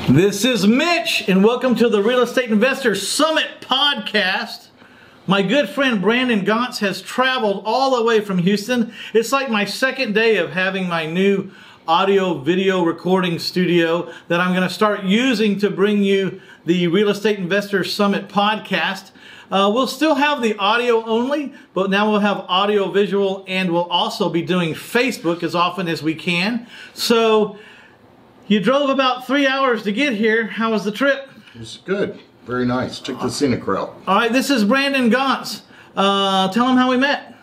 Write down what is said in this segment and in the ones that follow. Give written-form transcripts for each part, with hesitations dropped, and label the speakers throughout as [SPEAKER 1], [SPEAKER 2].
[SPEAKER 1] This is Mitch, and welcome to the Real Estate Investor Summit podcast. My good friend Brandon Gaunce has traveled all the way from Houston. It's like my second day of having my new audio video recording studio that I'm going to start using to bring you the Real Estate Investor Summit podcast. We'll still have the audio only, but now we'll have audio visual, and we'll also be doing Facebook as often as we can. So you drove about 3 hours to get here. How was the trip?
[SPEAKER 2] It was good. Very nice. Took the scenic route.
[SPEAKER 1] All right, this is Brandon Gaunce. Tell him how we met.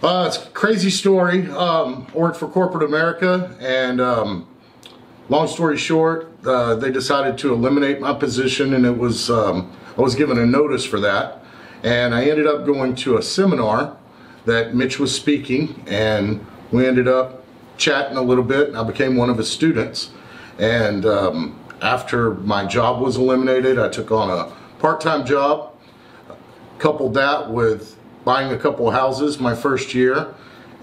[SPEAKER 2] It's a crazy story. Worked for corporate America, and long story short, they decided to eliminate my position, and it was I was given a notice for that, and I ended up going to a seminar that Mitch was speaking, and we ended up chatting a little bit, and I became one of his students. And after my job was eliminated, I took on a part-time job, coupled that with buying a couple houses my first year,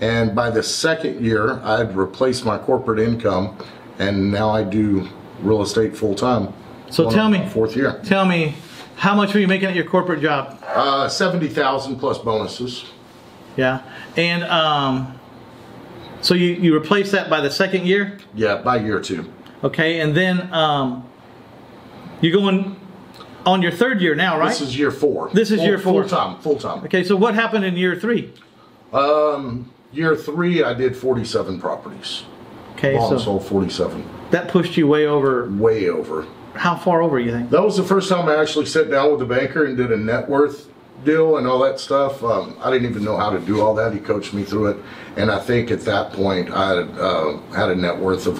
[SPEAKER 2] and by the second year I had replaced my corporate income, and now I do real estate full-time.
[SPEAKER 1] So tell me,
[SPEAKER 2] fourth year.
[SPEAKER 1] Tell me, how much were you making at your corporate job?
[SPEAKER 2] $70,000 plus bonuses.
[SPEAKER 1] Yeah, and so you replaced that by the second year?
[SPEAKER 2] Yeah, by year two.
[SPEAKER 1] Okay, and then you're going on your third year now, right?
[SPEAKER 2] This is year four.
[SPEAKER 1] This is year four.
[SPEAKER 2] Full time.
[SPEAKER 1] Okay, so what happened in year three?
[SPEAKER 2] Year three, I did 47 properties.
[SPEAKER 1] Okay,
[SPEAKER 2] Bought and
[SPEAKER 1] so
[SPEAKER 2] sold 47.
[SPEAKER 1] that pushed you way over.
[SPEAKER 2] Way over.
[SPEAKER 1] How far over, you think?
[SPEAKER 2] That was the first time I actually sat down with a banker and did a net worth deal and all that stuff. I didn't even know how to do all that. He coached me through it, and I think at that point I had a net worth of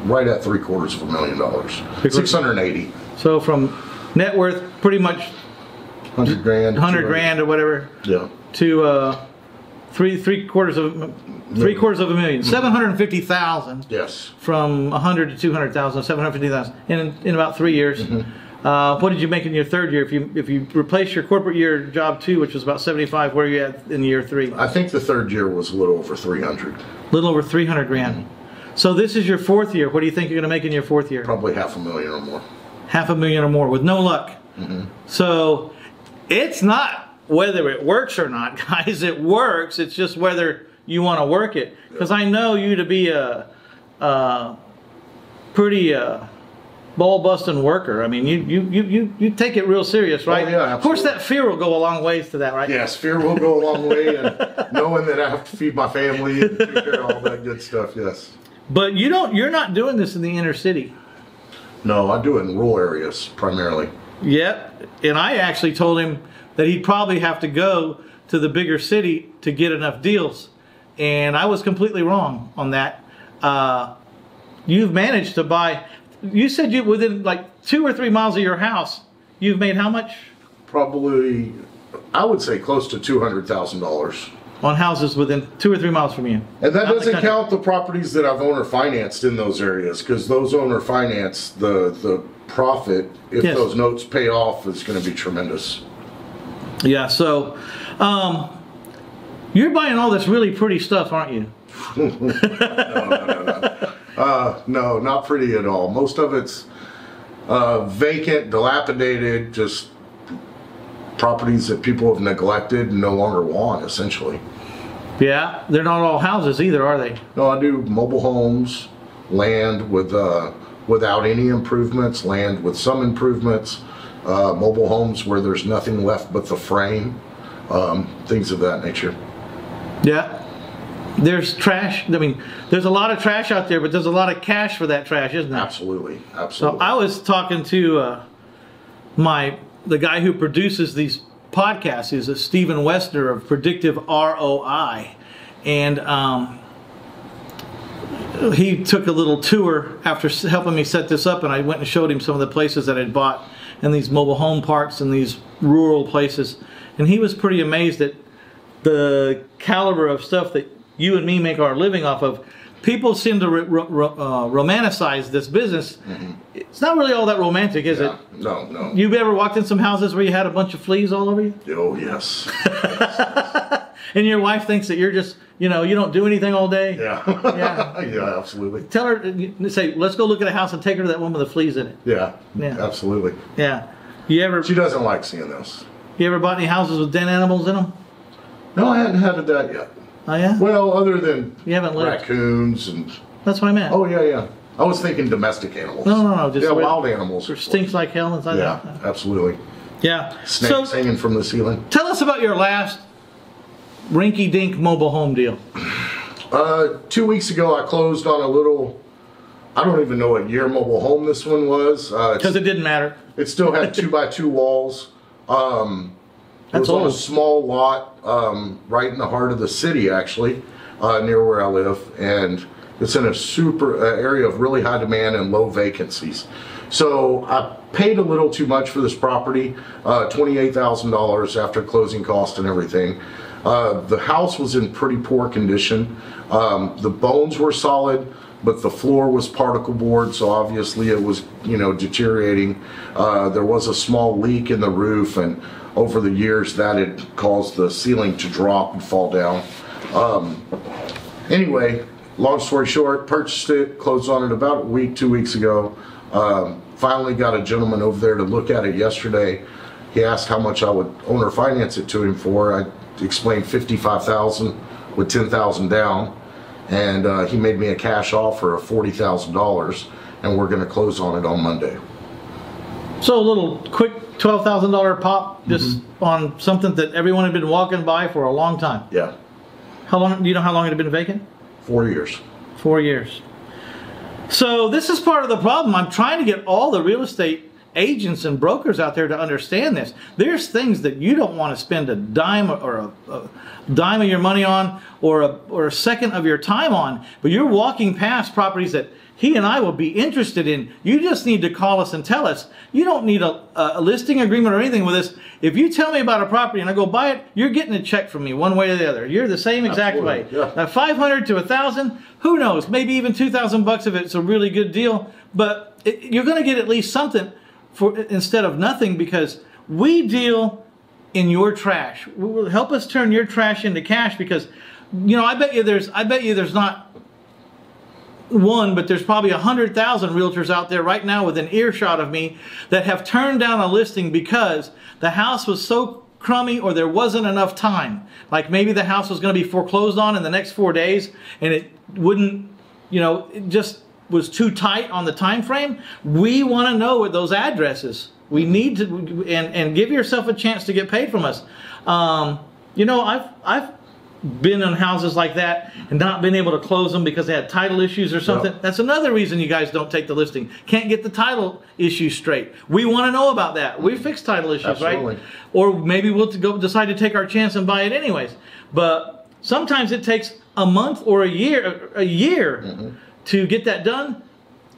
[SPEAKER 2] right at $750,000, 680.
[SPEAKER 1] So from net worth, pretty much
[SPEAKER 2] 100 grand,
[SPEAKER 1] 100 grand or whatever.
[SPEAKER 2] Yeah.
[SPEAKER 1] To three quarters of a million, 750,000.
[SPEAKER 2] Yes.
[SPEAKER 1] From 100 to 200,000, 750,000 in about 3 years. What did you make in your third year? If you replace your corporate year job two, which was about 75, where are you at in year three?
[SPEAKER 2] I think the third year was a little over 300.
[SPEAKER 1] A little over 300 grand. So this is your fourth year. What do you think you're going to make in your fourth year?
[SPEAKER 2] Probably $500,000 or more.
[SPEAKER 1] $500,000 or more with no luck. So it's not whether it works or not, guys. It works. It's just whether you want to work it. Because I know you to be a pretty ball-busting worker. I mean, you take it real serious, right?
[SPEAKER 2] Oh, yeah, absolutely.
[SPEAKER 1] Of course, that fear will go a long ways to that, right?
[SPEAKER 2] Yes, fear will go a long way, and knowing that I have to feed my family and take care of all that good stuff, yes.
[SPEAKER 1] But you're not doing this in the inner city.
[SPEAKER 2] No, I do it in rural areas, primarily.
[SPEAKER 1] Yep, and I actually told him that he'd probably have to go to the bigger city to get enough deals. And I was completely wrong on that. You've managed to buy... You said you within like 2 or 3 miles of your house, you've made how much?
[SPEAKER 2] Probably, I would say close to $200,000.
[SPEAKER 1] On houses within 2 or 3 miles from you.
[SPEAKER 2] And that doesn't count the properties that I've owner financed in those areas, because those owner finance, the profit, if
[SPEAKER 1] Yes.
[SPEAKER 2] those notes pay off, is going to be tremendous.
[SPEAKER 1] Yeah, so you're buying all this really pretty stuff, aren't you?
[SPEAKER 2] No, not pretty at all. Most of it's vacant, dilapidated, just properties that people have neglected and no longer want, essentially.
[SPEAKER 1] Yeah, they're not all houses either, are they?
[SPEAKER 2] No, I do mobile homes, land with without any improvements, land with some improvements, mobile homes where there's nothing left but the frame, things of that nature.
[SPEAKER 1] Yeah. There's trash. I mean, there's a lot of trash out there, but there's a lot of cash for that trash, isn't there?
[SPEAKER 2] Absolutely,
[SPEAKER 1] So
[SPEAKER 2] absolutely.
[SPEAKER 1] I was talking to the guy who produces these podcasts. He's a Stephen Westner of Predictive ROI, and he took a little tour after helping me set this up, and I went and showed him some of the places that I'd bought in these mobile home parks and these rural places, and he was pretty amazed at the caliber of stuff that you and me make our living off of. People seem to romanticize this business. It's not really all that romantic, is it?
[SPEAKER 2] No, no.
[SPEAKER 1] You've ever walked in some houses where you had a bunch of fleas all over you?
[SPEAKER 2] Oh, yes.
[SPEAKER 1] And your wife thinks that you're just, you don't do anything all day.
[SPEAKER 2] Yeah.
[SPEAKER 1] Yeah.
[SPEAKER 2] Yeah, absolutely.
[SPEAKER 1] Tell her, say, let's go look at a house and take her to that one with the fleas in it.
[SPEAKER 2] Yeah.
[SPEAKER 1] Yeah.
[SPEAKER 2] Absolutely.
[SPEAKER 1] Yeah.
[SPEAKER 2] She doesn't like seeing those.
[SPEAKER 1] You ever bought any houses with den animals in them?
[SPEAKER 2] No, I hadn't had that yet.
[SPEAKER 1] Oh, yeah?
[SPEAKER 2] Well, other than
[SPEAKER 1] you haven't lived.
[SPEAKER 2] Raccoons and...
[SPEAKER 1] That's what I meant.
[SPEAKER 2] Oh, yeah. I was thinking domestic animals.
[SPEAKER 1] No. Just
[SPEAKER 2] wild animals.
[SPEAKER 1] Or stinks like hell inside
[SPEAKER 2] Yeah,
[SPEAKER 1] that.
[SPEAKER 2] absolutely.
[SPEAKER 1] Yeah.
[SPEAKER 2] Snakes hanging from the ceiling.
[SPEAKER 1] Tell us about your last rinky-dink mobile home deal.
[SPEAKER 2] 2 weeks ago, I closed on a little, I don't even know what year mobile home this one was.
[SPEAKER 1] Because it didn't matter.
[SPEAKER 2] It still had 2x2 walls. It was on a small lot right in the heart of the city, actually, near where I live. And it's in a super area of really high demand and low vacancies. So I paid a little too much for this property, $28,000 after closing costs and everything. The house was in pretty poor condition. The bones were solid, but the floor was particle board, so obviously it was, deteriorating. There was a small leak in the roof, and over the years that had caused the ceiling to drop and fall down. Anyway, long story short, purchased it, closed on it about a week, 2 weeks ago. Finally got a gentleman over there to look at it yesterday. He asked how much I would owner finance it to him for. I explained $55,000 with $10,000 down, and he made me a cash offer of $40,000, and we're going to close on it on Monday.
[SPEAKER 1] So a little quick $12,000 pop just on something that everyone had been walking by for a long time.
[SPEAKER 2] Yeah.
[SPEAKER 1] How long? Do you know how long it had been vacant?
[SPEAKER 2] 4 years.
[SPEAKER 1] 4 years. So this is part of the problem. I'm trying to get all the real estate agents and brokers out there to understand this. There's things that you don't want to spend a dime or a dime of your money on, or a second of your time on, but you're walking past properties that he and I will be interested in. You just need to call us and tell us. You don't need a listing agreement or anything with us. If you tell me about a property and I go buy it, you're getting a check from me one way or the other. You're the same exact way.
[SPEAKER 2] Yeah.
[SPEAKER 1] Now, 500 to 1,000, who knows? Maybe even 2,000 bucks if it's a really good deal. But you're going to get at least something for instead of nothing, because we deal in your trash. Help us turn your trash into cash, because I bet you there's not one, but there's probably 100,000 realtors out there right now within earshot of me that have turned down a listing because the house was so crummy or there wasn't enough time. Like maybe the house was going to be foreclosed on in the next 4 days and it wouldn't, it just was too tight on the time frame. We want to know what those addresses. We need to, and give yourself a chance to get paid from us. I've been in houses like that and not been able to close them because they had title issues or something. Yep. That's another reason you guys don't take the listing. Can't get the title issues straight. We want to know about that. We fix title issues,
[SPEAKER 2] Absolutely.
[SPEAKER 1] Right? Or maybe we'll decide to take our chance and buy it anyways. But sometimes it takes a month or a year to get that done.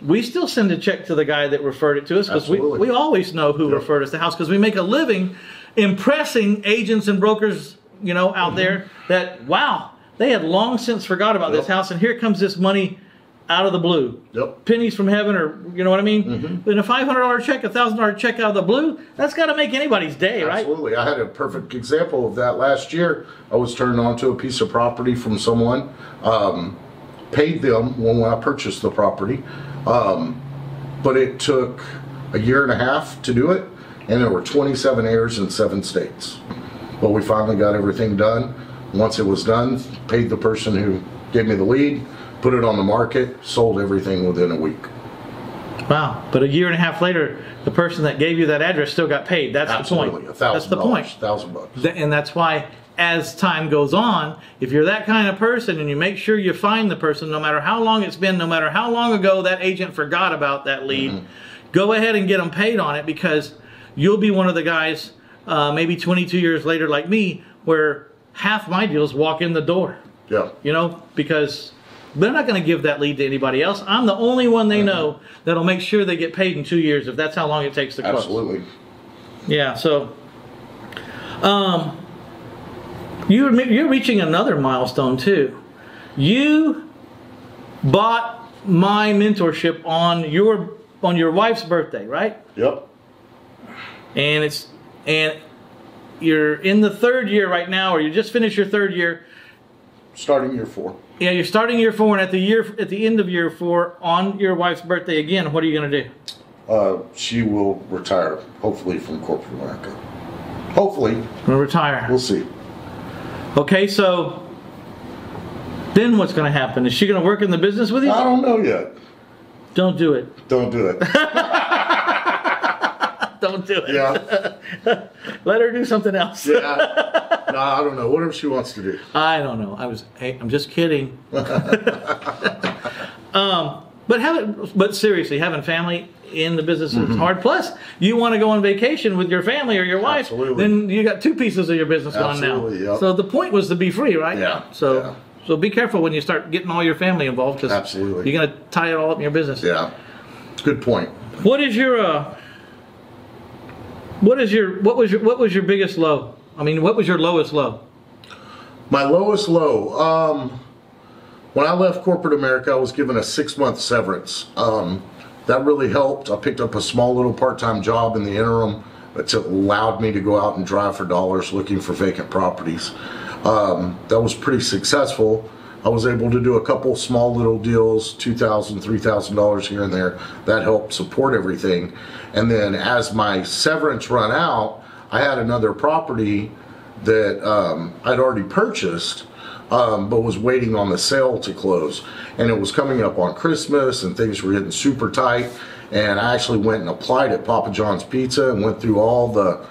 [SPEAKER 1] We still send a check to the guy that referred it to us, because we always know who referred us the house, because we make a living impressing agents and brokers out there that, wow, they had long since forgot about this house, and here comes this money out of the blue.
[SPEAKER 2] Yep.
[SPEAKER 1] Pennies from heaven, or you know what I mean? And a $500 check, a $1,000 check out of the blue, that's got to make anybody's day, right?
[SPEAKER 2] Absolutely. I had a perfect example of that last year. I was turned on to a piece of property from someone, paid them when I purchased the property, but it took a year and a half to do it, and there were 27 heirs in 7 states. But we finally got everything done. Once it was done, paid the person who gave me the lead, put it on the market, sold everything within a week.
[SPEAKER 1] Wow. But a year and a half later, the person that gave you that address still got paid. That's
[SPEAKER 2] Absolutely.
[SPEAKER 1] the point.
[SPEAKER 2] $1,000.
[SPEAKER 1] That's the point.
[SPEAKER 2] $1,000.
[SPEAKER 1] And that's why, as time goes on, if you're that kind of person and you make sure you find the person, no matter how long it's been, no matter how long ago that agent forgot about that lead, go ahead and get them paid on it, because you'll be one of the guys, maybe 22 years later like me, where half my deals walk in the door.
[SPEAKER 2] Yeah.
[SPEAKER 1] Because they're not going to give that lead to anybody else. I'm the only one they know that'll make sure they get paid in 2 years, if that's how long it takes to close.
[SPEAKER 2] Absolutely.
[SPEAKER 1] Yeah, so you're reaching another milestone too. You bought my mentorship on your wife's birthday, right?
[SPEAKER 2] Yep.
[SPEAKER 1] And you're in the third year right now, or you just finished your third year.
[SPEAKER 2] Starting year 4.
[SPEAKER 1] Yeah, you're starting year 4, and at the end of year 4, on your wife's birthday again, what are you going to do?
[SPEAKER 2] She will retire, hopefully, from corporate America. Hopefully.
[SPEAKER 1] We'll retire.
[SPEAKER 2] We'll see.
[SPEAKER 1] Okay, so then what's going to happen? Is she going to work in the business with you?
[SPEAKER 2] I don't know yet.
[SPEAKER 1] Don't do it.
[SPEAKER 2] Don't do it.
[SPEAKER 1] Don't do it.
[SPEAKER 2] Yeah.
[SPEAKER 1] Let her do something else.
[SPEAKER 2] Yeah. No, I don't know. Whatever she wants to do.
[SPEAKER 1] I don't know. I'm just kidding. But seriously, having family in the business is hard. Plus, you want to go on vacation with your family or your wife.
[SPEAKER 2] Absolutely.
[SPEAKER 1] Then you got 2 pieces of your business going now.
[SPEAKER 2] Yep.
[SPEAKER 1] So the point was to be free, right?
[SPEAKER 2] Yeah.
[SPEAKER 1] So be careful when you start getting all your family involved, because
[SPEAKER 2] absolutely,
[SPEAKER 1] you're going to tie it all up in your business.
[SPEAKER 2] Yeah. Good point.
[SPEAKER 1] What was your biggest low? I mean, what was your lowest low?
[SPEAKER 2] My lowest low. When I left corporate America, I was given a 6-month severance. That really helped. I picked up a small little part-time job in the interim that allowed me to go out and drive for dollars looking for vacant properties. That was pretty successful. I was able to do a couple small little deals, $2,000, $3,000 here and there. That helped support everything. And then as my severance run out, I had another property that I'd already purchased, but was waiting on the sale to close. And it was coming up on Christmas and things were getting super tight. And I actually went and applied at Papa John's Pizza and went through all the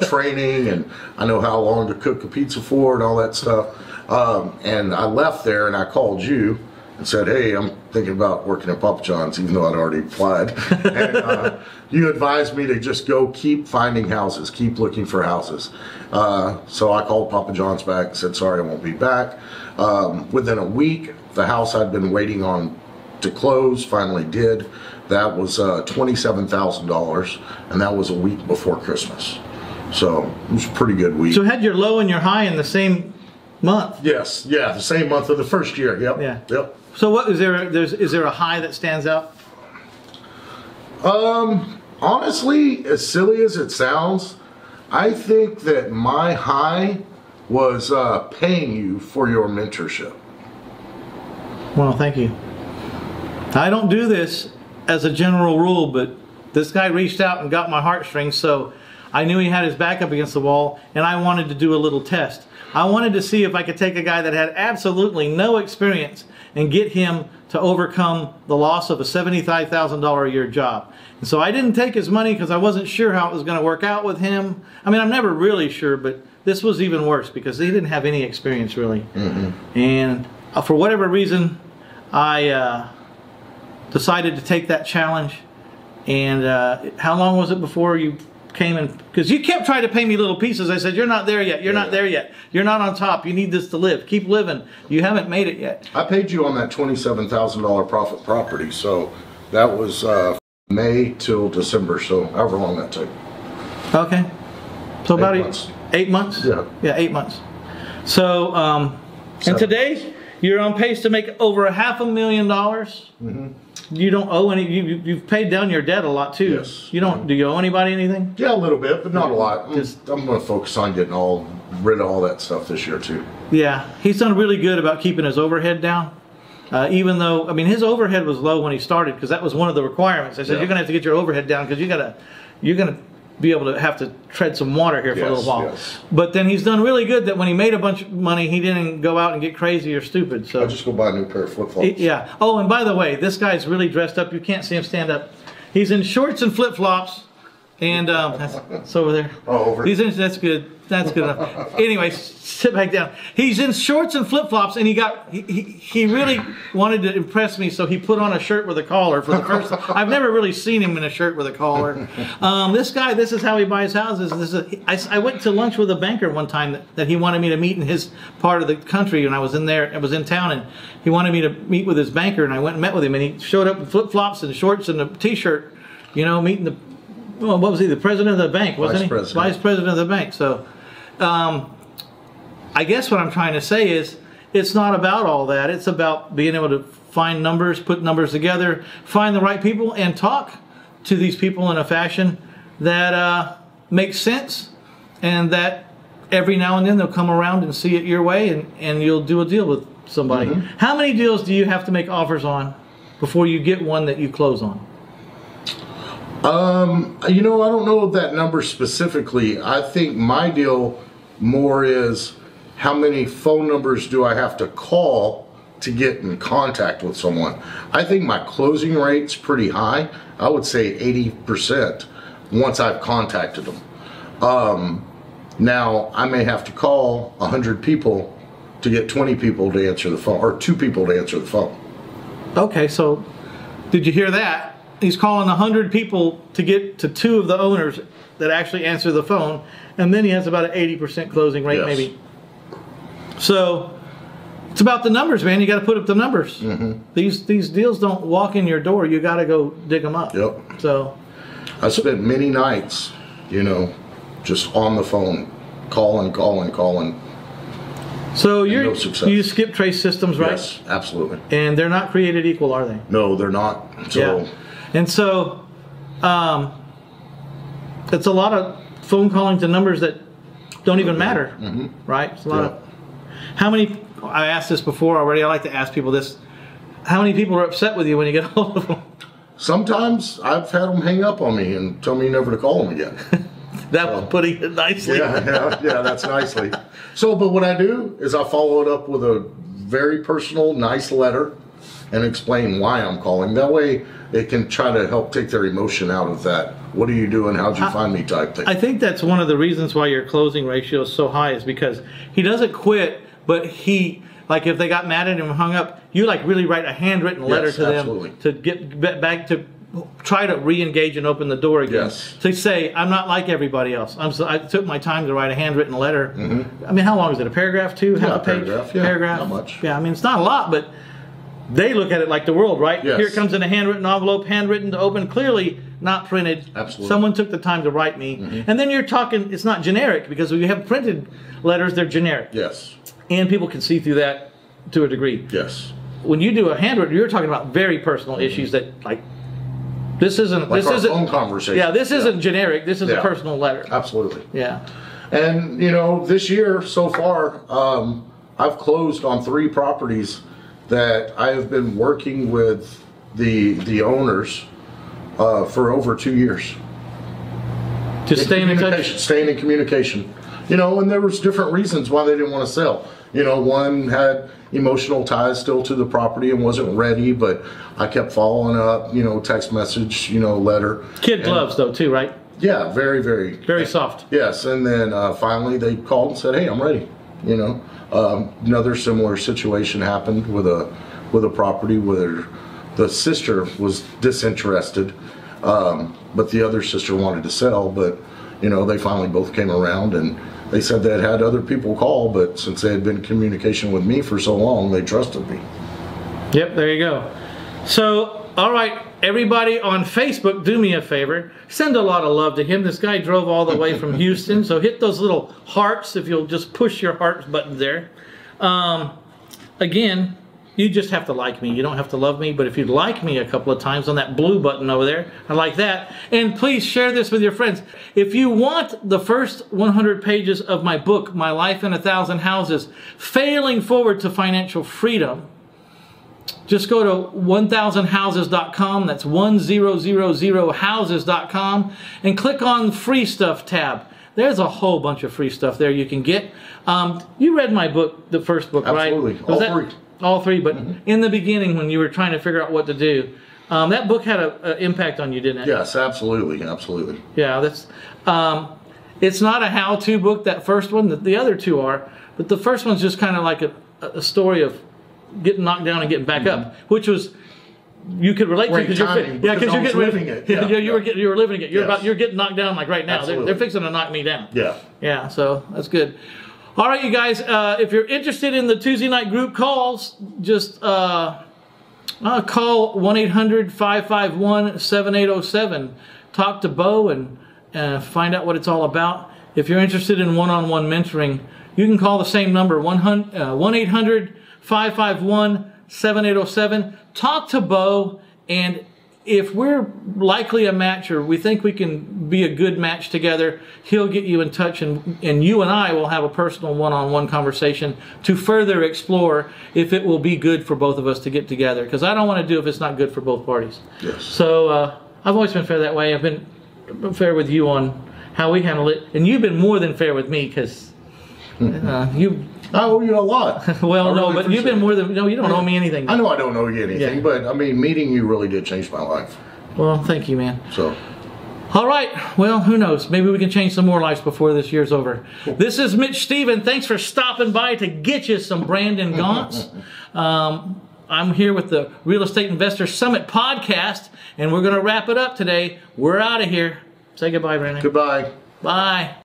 [SPEAKER 2] training, and I know how long to cook a pizza for and all that stuff. And I left there and I called you and said, hey, I'm thinking about working at Papa John's, even though I'd already applied. And you advised me to just go keep finding houses, keep looking for houses. So I called Papa John's back and said, sorry, I won't be back. Within a week, the house I'd been waiting on to close finally did. That was $27,000, and that was a week before Christmas. So it was a pretty good week.
[SPEAKER 1] So you had your low and your high in the same month?
[SPEAKER 2] Yes, yeah, the same month of the first year. Yep.
[SPEAKER 1] Yeah.
[SPEAKER 2] Yep.
[SPEAKER 1] So what is there a high that stands out?
[SPEAKER 2] Honestly, as silly as it sounds, I think that my high was paying you for your mentorship.
[SPEAKER 1] Well, thank you. I don't do this as a general rule, but this guy reached out and got my heartstrings, so I knew he had his back up against the wall, and I wanted to do a little test. I wanted to see if I could take a guy that had absolutely no experience and get him to overcome the loss of a $75,000 a year job. And so I didn't take his money because I wasn't sure how it was going to work out with him. I mean, I'm never really sure, but this was even worse because he didn't have any experience really. Mm-hmm. And for whatever reason, I decided to take that challenge. And how long was it before you came in? Because you kept trying to pay me little pieces. I said, you're not there yet. You're not there yet. You're not on top. You need this to live. Keep living. You haven't made it yet.
[SPEAKER 2] I paid you on that $27,000 profit property. So that was May till December. So however long that took.
[SPEAKER 1] Okay. So about
[SPEAKER 2] 8 months.
[SPEAKER 1] 8 months?
[SPEAKER 2] Yeah.
[SPEAKER 1] Yeah, 8 months. So, and today you're on pace to make over $500,000. Mm-hmm. You don't owe any. You've paid down your debt a lot too.
[SPEAKER 2] Yes.
[SPEAKER 1] You don't. Do you owe anybody anything?
[SPEAKER 2] Yeah, a little bit, but not a lot. I'm going to focus on getting rid of all that stuff this year too. Yeah,
[SPEAKER 1] he's done really good about keeping his overhead down. Even though, I mean, his overhead was low when he started because that was one of the requirements. I said you're going to have to get your overhead down because you're going to be able to have to tread some water here for a little while. Yes. But then he's done really good that when he made a bunch of money, he didn't go out and get crazy or stupid. So
[SPEAKER 2] I'll just go buy a new pair of flip-flops.
[SPEAKER 1] Yeah. Oh, and by the way, this guy's really dressed up. You can't see him stand up. He's in shorts and flip-flops. And that's over there.
[SPEAKER 2] Oh, over.
[SPEAKER 1] That's good. That's good enough. Anyway, sit back down. He's in shorts and flip-flops, and he really wanted to impress me, so he put on a shirt with a collar for the first time. I've never really seen him in a shirt with a collar. This guy, this is how he buys houses. I went to lunch with a banker one time that he wanted me to meet in his part of the country, and I was in town, and he wanted me to meet with his banker, and I went and met with him, and he showed up in flip-flops and shorts and a t-shirt, you know, meeting the, well, what was he, the president of the bank, wasn't he? Vice president of the bank. So I guess what I'm trying to say is it's not about all that. It's about being able to find numbers, put numbers together, find the right people, and talk to these people in a fashion that makes sense and that every now and then they'll come around and see it your way, and you'll do a deal with somebody. How many deals do you have to make offers on before you get one that you close on?
[SPEAKER 2] You know, I don't know that number specifically. I think my deal more is how many phone numbers do I have to call to get in contact with someone. I think my closing rate's pretty high. I would say 80% once I've contacted them. Now, I may have to call 100 people to get 20 people to answer the phone, or 2 people to answer the phone.
[SPEAKER 1] Okay, so did you hear that? He's calling 100 people to get to 2 of the owners that actually answer the phone, and then he has about an 80% closing rate, maybe. So it's about the numbers, man. You got to put up the numbers. These deals don't walk in your door. You got to go dig them up.
[SPEAKER 2] Yep.
[SPEAKER 1] So
[SPEAKER 2] I spent many nights, you know, just on the phone, calling.
[SPEAKER 1] So
[SPEAKER 2] no success.
[SPEAKER 1] you use skip trace systems, right?
[SPEAKER 2] Yes, absolutely.
[SPEAKER 1] And they're not created equal, are they?
[SPEAKER 2] No, they're not. So,
[SPEAKER 1] yeah. And so it's a lot of phone calling to numbers that don't even matter, right? It's a lot of. How many? I asked this before already. I like to ask people this. How many people are upset with you when you get a hold of them?
[SPEAKER 2] Sometimes I've had them hang up on me and tell me never to call them again.
[SPEAKER 1] That was putting it nicely.
[SPEAKER 2] Yeah, that's nicely. So, but what I do is I follow it up with a very personal, nice letter and explain why I'm calling. That way it can try to help take their emotion out of that. What are you doing? How'd you find me type thing.
[SPEAKER 1] I think that's one of the reasons why your closing ratio is so high, is because he doesn't quit, but he, like if they got mad at him and hung up, you like really write a handwritten letter to them to get back to try to re-engage and open the door again. To say, I'm not like everybody else. I took my time to write a handwritten letter. I mean, how long is it? A paragraph, 2? Half a page? Paragraph?
[SPEAKER 2] Not much.
[SPEAKER 1] Yeah, I mean, it's not a lot, but they look at it like the world, right? Here it comes in a handwritten envelope, handwritten to open, clearly not printed.
[SPEAKER 2] Absolutely.
[SPEAKER 1] Someone took the time to write me. And then you're talking, it's not generic, because when you have printed letters, they're generic.
[SPEAKER 2] Yes.
[SPEAKER 1] And people can see through that to a degree.
[SPEAKER 2] Yes.
[SPEAKER 1] When you do a handwritten, you're talking about very personal issues that, like, this isn't
[SPEAKER 2] like our phone conversation.
[SPEAKER 1] Yeah, this isn't generic. This is a personal letter.
[SPEAKER 2] Absolutely.
[SPEAKER 1] Yeah.
[SPEAKER 2] And you know, this year so far, I've closed on 3 properties that I have been working with the owners for over 2 years.
[SPEAKER 1] Just staying in touch.
[SPEAKER 2] Staying in communication. You know, and there was different reasons why they didn't want to sell. You know, one had emotional ties still to the property and wasn't ready, but I kept following up, you know, text message, you know, letter.
[SPEAKER 1] Kid gloves though too, right?
[SPEAKER 2] Yeah, very
[SPEAKER 1] soft.
[SPEAKER 2] Yes, and then finally they called and said, hey, I'm ready. You know, another similar situation happened with a property where the sister was disinterested, but the other sister wanted to sell, but you know, they finally both came around and they said they had other people call, but since they had been in communication with me for so long, they trusted me.
[SPEAKER 1] Yep, there you go. So, all right, everybody on Facebook, do me a favor. Send a lot of love to him. This guy drove all the way from Houston, so hit those little hearts if you'll just push your heart button there. Again, you just have to like me. You don't have to love me, but if you'd like me a couple of times on that blue button over there, I like that. And please share this with your friends. If you want the first 100 pages of my book, My Life in 1,000 Houses, Failing Forward to Financial Freedom, just go to 1000houses.com. That's 1000houses.com, and click on Free Stuff tab. There's a whole bunch of free stuff there you can get. You read my book, the first book,
[SPEAKER 2] Absolutely.
[SPEAKER 1] right?
[SPEAKER 2] All 3.
[SPEAKER 1] All 3, but in the beginning when you were trying to figure out what to do, that book had an impact on you, didn't it?
[SPEAKER 2] Yes, absolutely, absolutely.
[SPEAKER 1] Yeah, that's. It's not a how-to book, that first one. The other 2 are, but the first one's just kind of like a story of getting knocked down and getting back up, which was you could relate to because you're getting living it. Yeah, you were living it. You're getting knocked down like right now. They're fixing to knock me down.
[SPEAKER 2] Yeah.
[SPEAKER 1] Yeah. So that's good. All right, you guys. If you're interested in the Tuesday night group calls, just call 1-800-551-7807. Talk to Bo and find out what it's all about. If you're interested in one-on-one mentoring, you can call the same number, 1-800-551-7807. Talk to Bo, and if we're likely a match or we think we can be a good match together, he'll get you in touch, and you and I will have a personal one-on-one conversation to further explore if it will be good for both of us to get together. Because I don't want to do if it's not good for both parties.
[SPEAKER 2] Yes.
[SPEAKER 1] So I've always been fair that way. I've been fair with you on how we handle it, and you've been more than fair with me because you.
[SPEAKER 2] I owe you a lot.
[SPEAKER 1] Well, no, but you've been more than... No, you don't owe me anything.
[SPEAKER 2] I know I don't owe you anything, but, I mean, meeting you really did change my life.
[SPEAKER 1] Well, thank you, man.
[SPEAKER 2] So...
[SPEAKER 1] All right. Well, who knows? Maybe we can change some more lives before this year's over. This is Mitch Stephen. Thanks for stopping by to get you some Brandon Gaunce. I'm here with the Real Estate Investor Summit podcast, and we're going to wrap it up today. We're out of here. Say goodbye, Brandon.
[SPEAKER 2] Goodbye.
[SPEAKER 1] Bye.